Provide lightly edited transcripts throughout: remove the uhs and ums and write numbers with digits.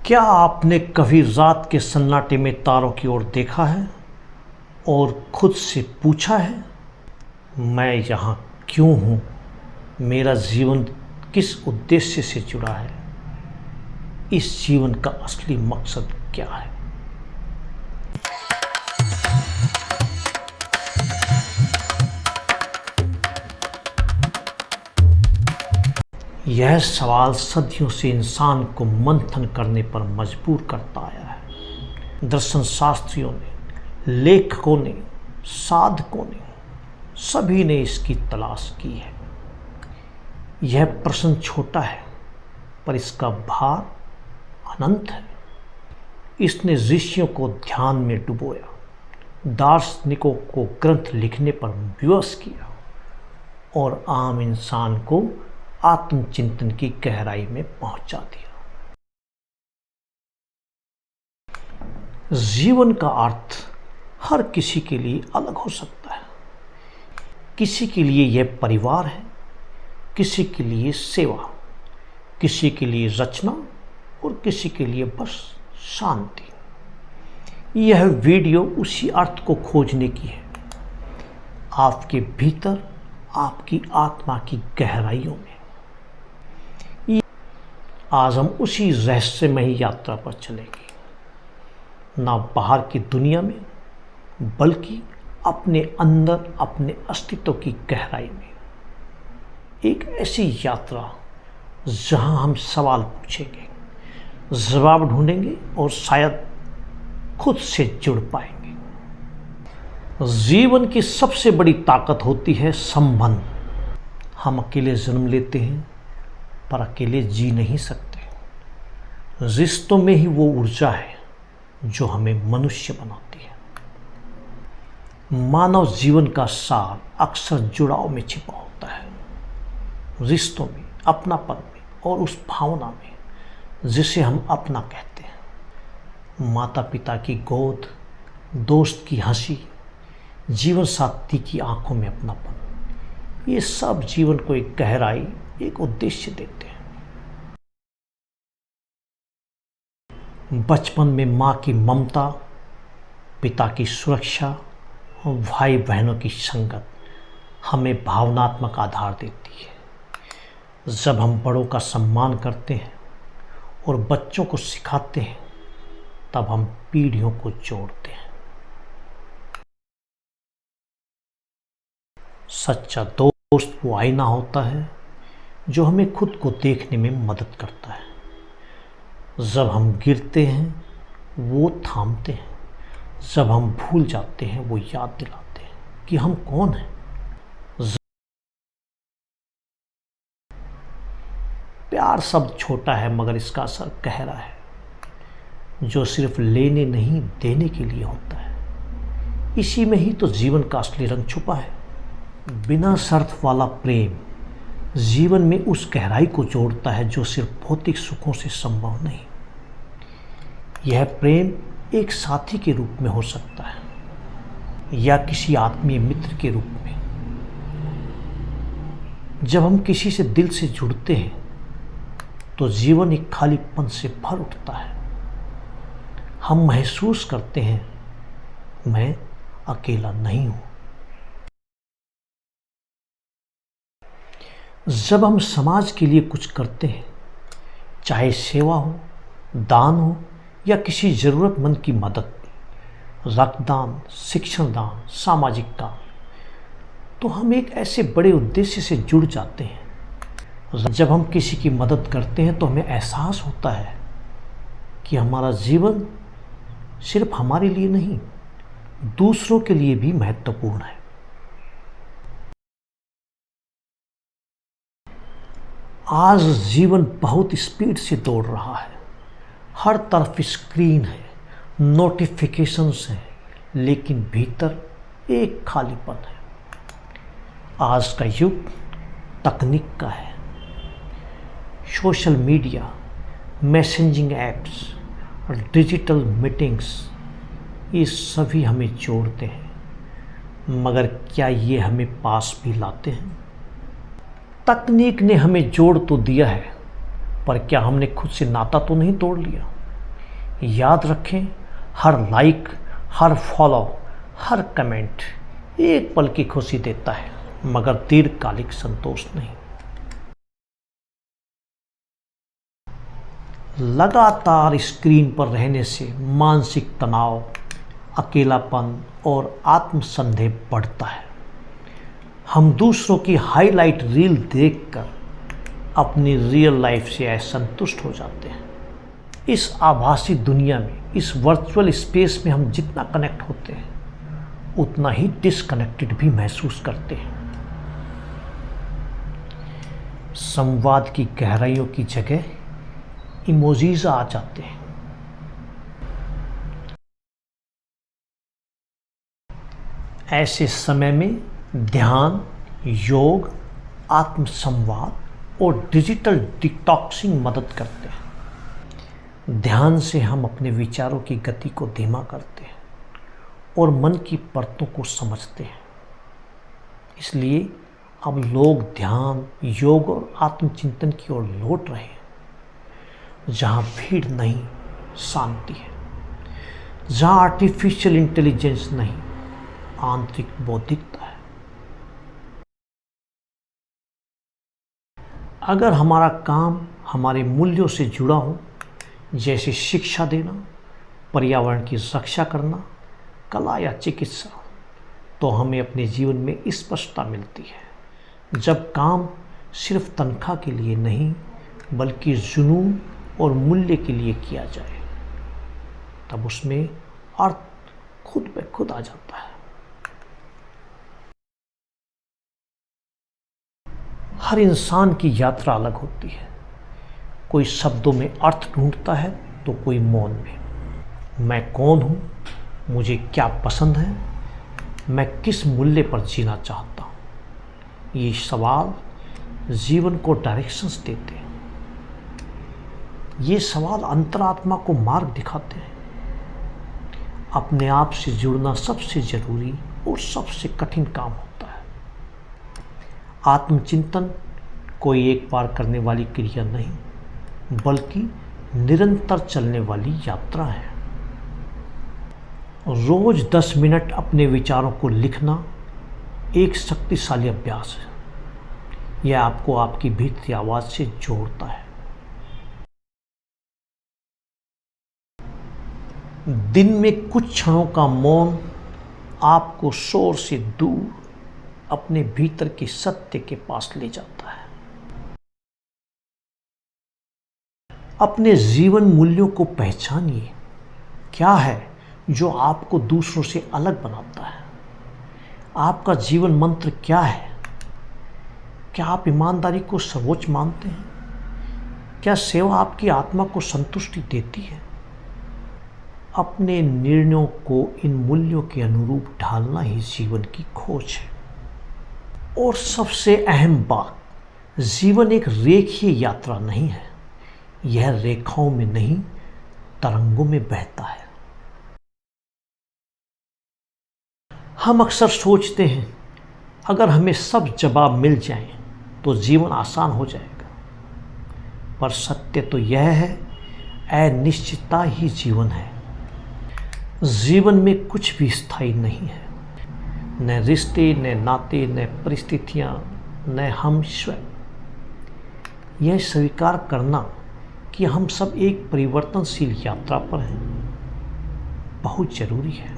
क्या आपने कभी रात के सन्नाटे में तारों की ओर देखा है और खुद से पूछा है, मैं यहाँ क्यों हूँ? मेरा जीवन किस उद्देश्य से जुड़ा है? इस जीवन का असली मकसद क्या है? यह सवाल सदियों से इंसान को मंथन करने पर मजबूर करता आया है। दर्शन शास्त्रियों ने, लेखकों ने, साधकों ने, सभी ने इसकी तलाश की है। यह प्रश्न छोटा है पर इसका भार अनंत है। इसने ऋषियों को ध्यान में डुबोया, दार्शनिकों को ग्रंथ लिखने पर विवश किया और आम इंसान को आत्मचिंतन की गहराई में पहुंचा दिया। जीवन का अर्थ हर किसी के लिए अलग हो सकता है। किसी के लिए यह परिवार है, किसी के लिए सेवा, किसी के लिए रचना और किसी के लिए बस शांति। यह वीडियो उसी अर्थ को खोजने की है, आपके भीतर, आपकी आत्मा की गहराइयों में। आज हम उसी रहस्यमयी यात्रा पर चलेंगे, ना बाहर की दुनिया में बल्कि अपने अंदर, अपने अस्तित्व की गहराई में। एक ऐसी यात्रा जहां हम सवाल पूछेंगे, जवाब ढूंढेंगे और शायद खुद से जुड़ पाएंगे। जीवन की सबसे बड़ी ताकत होती है संबंध। हम अकेले जन्म लेते हैं पर अकेले जी नहीं सकते। रिश्तों में ही वो ऊर्जा है जो हमें मनुष्य बनाती है। मानव जीवन का सार अक्सर जुड़ाव में छिपा होता है, रिश्तों में, अपनापन में और उस भावना में जिसे हम अपना कहते हैं। माता पिता की गोद, दोस्त की हंसी, जीवन साथी की आंखों में अपनापन, ये सब जीवन को एक गहराई, एक उद्देश्य देते हैं। बचपन में माँ की ममता, पिता की सुरक्षा और भाई बहनों की संगत हमें भावनात्मक आधार देती है। जब हम बड़ों का सम्मान करते हैं और बच्चों को सिखाते हैं, तब हम पीढ़ियों को जोड़ते हैं। सच्चा दोस्त वो आईना होता है जो हमें खुद को देखने में मदद करता है। जब हम गिरते हैं वो थामते हैं, जब हम भूल जाते हैं वो याद दिलाते हैं कि हम कौन हैं। प्यार शब्द छोटा है मगर इसका असर गहरा है, जो सिर्फ लेने नहीं देने के लिए होता है। इसी में ही तो जीवन का असली रंग छुपा है। बिना शर्त वाला प्रेम जीवन में उस गहराई को जोड़ता है जो सिर्फ भौतिक सुखों से संभव नहीं। यह प्रेम एक साथी के रूप में हो सकता है या किसी आत्मीय मित्र के रूप में। जब हम किसी से दिल से जुड़ते हैं तो जीवन एक खालीपन से भर उठता है। हम महसूस करते हैं, मैं अकेला नहीं हूं। जब हम समाज के लिए कुछ करते हैं, चाहे सेवा हो, दान हो या किसी ज़रूरतमंद की मदद, रक्तदान, शिक्षण दान, सामाजिक काम, तो हम एक ऐसे बड़े उद्देश्य से जुड़ जाते हैं। जब हम किसी की मदद करते हैं तो हमें एहसास होता है कि हमारा जीवन सिर्फ हमारे लिए नहीं, दूसरों के लिए भी महत्वपूर्ण है। आज जीवन बहुत स्पीड से दौड़ रहा है। हर तरफ स्क्रीन है, नोटिफिकेशंस हैं, लेकिन भीतर एक खालीपन है। आज का युग तकनीक का है। सोशल मीडिया, मैसेजिंग ऐप्स और डिजिटल मीटिंग्स, ये सभी हमें जोड़ते हैं, मगर क्या ये हमें पास भी लाते हैं? तकनीक ने हमें जोड़ तो दिया है, पर क्या हमने खुद से नाता तो नहीं तोड़ लिया? याद रखें, हर लाइक, हर फॉलो, हर कमेंट एक पल की खुशी देता है, मगर दीर्घकालिक संतोष नहीं। लगातार स्क्रीन पर रहने से मानसिक तनाव, अकेलापन और आत्मसंदेह बढ़ता है। हम दूसरों की हाईलाइट रील देखकर अपनी रियल लाइफ से असंतुष्ट हो जाते हैं। इस आभासी दुनिया में, इस वर्चुअल स्पेस में हम जितना कनेक्ट होते हैं उतना ही डिसकनेक्टेड भी महसूस करते हैं। संवाद की गहराइयों की जगह इमोजीज आ जाते हैं। ऐसे समय में ध्यान, योग, आत्मसंवाद और डिजिटल डिटॉक्सिंग मदद करते हैं। ध्यान से हम अपने विचारों की गति को धीमा करते हैं और मन की परतों को समझते हैं। इसलिए अब लोग ध्यान, योग और आत्मचिंतन की ओर लौट रहे हैं, जहाँ भीड़ नहीं, शांति है, जहाँ आर्टिफिशियल इंटेलिजेंस नहीं, आंतरिक बौद्धिकता है। अगर हमारा काम हमारे मूल्यों से जुड़ा हो, जैसे शिक्षा देना, पर्यावरण की रक्षा करना, कला या चिकित्सा, तो हमें अपने जीवन में स्पष्टता मिलती है। जब काम सिर्फ तनख्वाह के लिए नहीं बल्कि जुनून और मूल्य के लिए किया जाए, तब उसमें अर्थ खुद ब खुद आ जाता है। हर इंसान की यात्रा अलग होती है। कोई शब्दों में अर्थ ढूंढता है तो कोई मौन में। मैं कौन हूँ, मुझे क्या पसंद है, मैं किस मूल्य पर जीना चाहता हूँ, ये सवाल जीवन को डायरेक्शंस देते हैं। ये सवाल अंतरात्मा को मार्ग दिखाते हैं। अपने आप से जुड़ना सबसे जरूरी और सबसे कठिन काम होता है। आत्मचिंतन कोई एक बार करने वाली क्रिया नहीं, बल्कि निरंतर चलने वाली यात्रा है। रोज 10 मिनट अपने विचारों को लिखना एक शक्तिशाली अभ्यास है। यह आपको आपकी भीतरी आवाज से जोड़ता है। दिन में कुछ क्षणों का मौन आपको शोर से दूर अपने भीतर के सत्य के पास ले जाता है। अपने जीवन मूल्यों को पहचानिए। क्या है जो आपको दूसरों से अलग बनाता है? आपका जीवन मंत्र क्या है? क्या आप ईमानदारी को सर्वोच्च मानते हैं? क्या सेवा आपकी आत्मा को संतुष्टि देती है? अपने निर्णयों को इन मूल्यों के अनुरूप ढालना ही जीवन की खोज है। और सबसे अहम बात, जीवन एक रेखीय यात्रा नहीं है। यह रेखाओं में नहीं, तरंगों में बहता है। हम अक्सर सोचते हैं अगर हमें सब जवाब मिल जाएं तो जीवन आसान हो जाएगा, पर सत्य तो यह है, अनिश्चितता ही जीवन है। जीवन में कुछ भी स्थायी नहीं है, न रिश्ते, न नाते, न परिस्थितियां, न हम स्वयं। यह स्वीकार करना कि हम सब एक परिवर्तनशील यात्रा पर हैं, बहुत जरूरी है।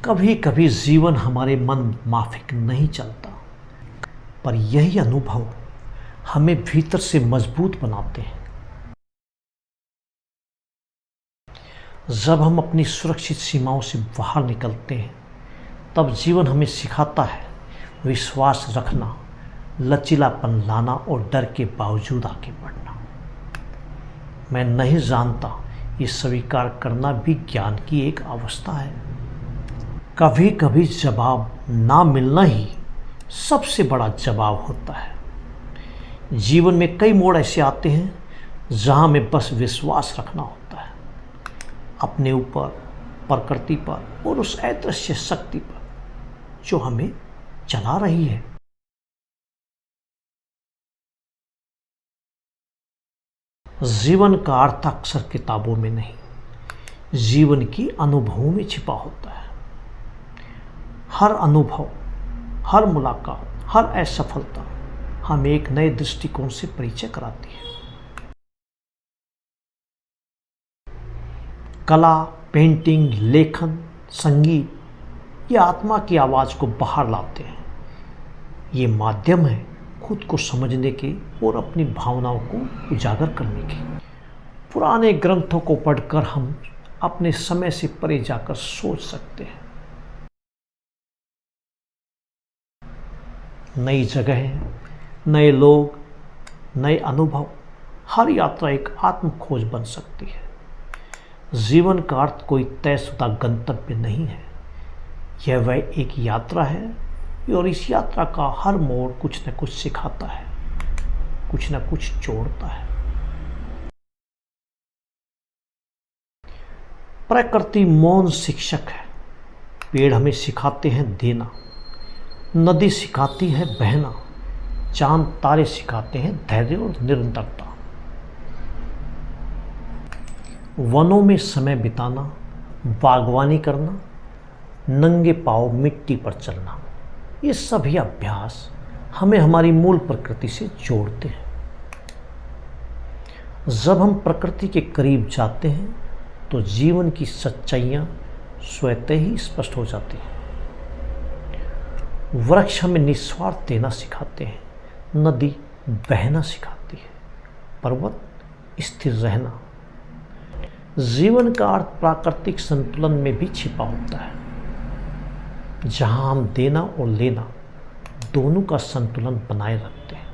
कभी कभी जीवन हमारे मन माफिक नहीं चलता, पर यही अनुभव हमें भीतर से मजबूत बनाते हैं। जब हम अपनी सुरक्षित सीमाओं से बाहर निकलते हैं, तब जीवन हमें सिखाता है विश्वास रखना, लचीलापन लाना और डर के बावजूद आगे बढ़ना। मैं नहीं जानता, ये स्वीकार करना भी ज्ञान की एक अवस्था है। कभी कभी जवाब ना मिलना ही सबसे बड़ा जवाब होता है। जीवन में कई मोड़ ऐसे आते हैं जहां हमें बस विश्वास रखना होता है, अपने ऊपर, प्रकृति पर और उस अदृश्य शक्ति पर जो हमें चला रही है। जीवन का अर्थ अक्सर किताबों में नहीं, जीवन की अनुभवों में छिपा होता है। हर अनुभव, हर मुलाकात, हर असफलता हमें एक नए दृष्टिकोण से परिचय कराती है। कला, पेंटिंग, लेखन, संगीत ये आत्मा की आवाज़ को बाहर लाते हैं। ये माध्यम है खुद को समझने के और अपनी भावनाओं को उजागर करने के। पुराने ग्रंथों को पढ़कर हम अपने समय से परे जाकर सोच सकते हैं। नई जगहें, नए लोग, नए अनुभव, हर यात्रा एक आत्म खोज बन सकती है। जीवन का अर्थ कोई तयशुदा गंतव्य नहीं है, यह वह एक यात्रा है और इस यात्रा का हर मोड़ कुछ न कुछ सिखाता है, कुछ न कुछ जोड़ता है। प्रकृति मौन शिक्षक है। पेड़ हमें सिखाते हैं देना, नदी सिखाती है बहना, चांद तारे सिखाते हैं धैर्य और निरंतरता। वनों में समय बिताना, बागवानी करना, नंगे पांव मिट्टी पर चलना, ये सभी अभ्यास हमें हमारी मूल प्रकृति से जोड़ते हैं। जब हम प्रकृति के करीब जाते हैं तो जीवन की सच्चाइयाँ स्वतः ही स्पष्ट हो जाती हैं। वृक्ष हमें निस्वार्थ देना सिखाते हैं, नदी बहना सिखाती है, पर्वत स्थिर रहना। जीवन का अर्थ प्राकृतिक संतुलन में भी छिपा होता है, जहां हम देना और लेना दोनों का संतुलन बनाए रखते हैं।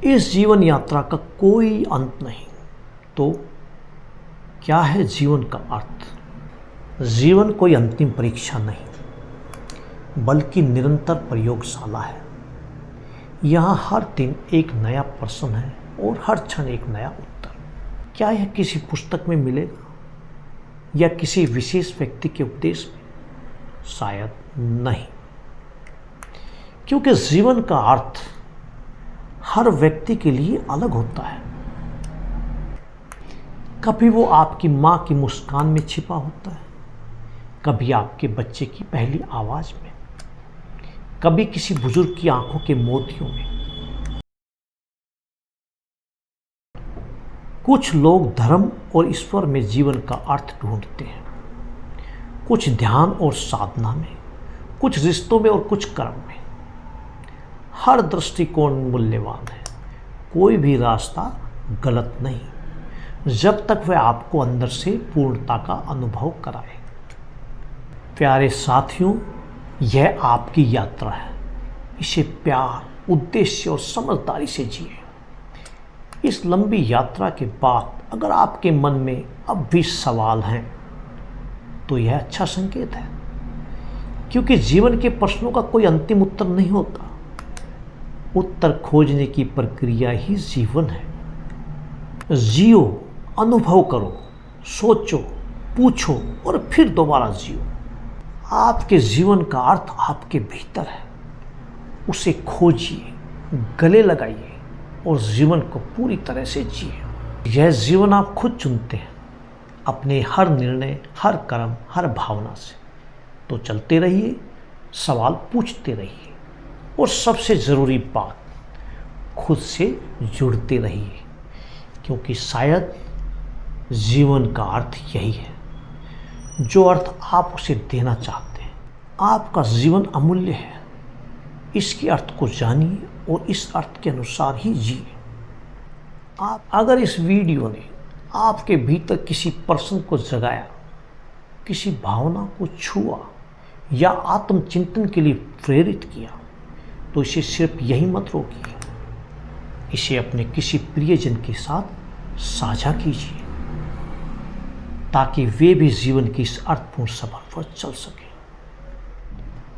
इस जीवन यात्रा का कोई अंत नहीं। तो क्या है जीवन का अर्थ? जीवन कोई अंतिम परीक्षा नहीं, बल्कि निरंतर प्रयोगशाला है। यहाँ हर दिन एक नया प्रश्न है और हर क्षण एक नया उत्तर। क्या यह किसी पुस्तक में मिलेगा या किसी विशेष व्यक्ति के उपदेश में? शायद नहीं, क्योंकि जीवन का अर्थ हर व्यक्ति के लिए अलग होता है। कभी वो आपकी मां की मुस्कान में छिपा होता है, कभी आपके बच्चे की पहली आवाज में, कभी किसी बुजुर्ग की आंखों के मोतियों में। कुछ लोग धर्म और ईश्वर में जीवन का अर्थ ढूंढते हैं, कुछ ध्यान और साधना में, कुछ रिश्तों में और कुछ कर्म में। हर दृष्टिकोण मूल्यवान है, कोई भी रास्ता गलत नहीं, जब तक वह आपको अंदर से पूर्णता का अनुभव कराए। प्यारे साथियों, यह आपकी यात्रा है। इसे प्यार, उद्देश्य और समझदारी से जिए। इस लंबी यात्रा के बाद अगर आपके मन में अब भी सवाल हैं तो यह अच्छा संकेत है, क्योंकि जीवन के प्रश्नों का कोई अंतिम उत्तर नहीं होता। उत्तर खोजने की प्रक्रिया ही जीवन है। जियो, अनुभव करो, सोचो, पूछो और फिर दोबारा जियो। आपके जीवन का अर्थ आपके भीतर है। उसे खोजिए, गले लगाइए और जीवन को पूरी तरह से जिए। यह जीवन आप खुद चुनते हैं, अपने हर निर्णय, हर कर्म, हर भावना से। तो चलते रहिए, सवाल पूछते रहिए और सबसे ज़रूरी बात, खुद से जुड़ते रहिए, क्योंकि शायद जीवन का अर्थ यही है। जो अर्थ आप उसे देना चाहते हैं। आपका जीवन अमूल्य है, इसके अर्थ को जानिए और इस अर्थ के अनुसार ही जिए। आप अगर इस वीडियो ने आपके भीतर किसी प्रश्न को जगाया, किसी भावना को छुआ या आत्मचिंतन के लिए प्रेरित किया, तो इसे सिर्फ यही मत रोकिए, इसे अपने किसी प्रियजन के साथ साझा कीजिए, ताकि वे भी जीवन की इस अर्थपूर्ण सफर पर चल सकें।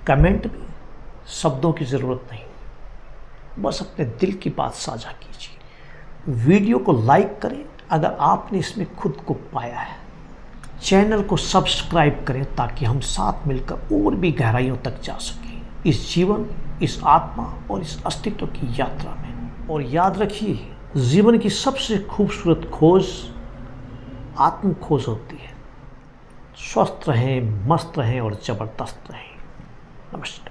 कमेंट में शब्दों की ज़रूरत नहीं, बस अपने दिल की बात साझा कीजिए। वीडियो को लाइक करें अगर आपने इसमें खुद को पाया है। चैनल को सब्सक्राइब करें ताकि हम साथ मिलकर और भी गहराइयों तक जा सकें इस जीवन, इस आत्मा और इस अस्तित्व की यात्रा में। और याद रखिए, जीवन की सबसे खूबसूरत खोज आत्म खोज होती है। स्वस्थ रहें, मस्त रहें और ज़बरदस्त रहें। नमस्कार।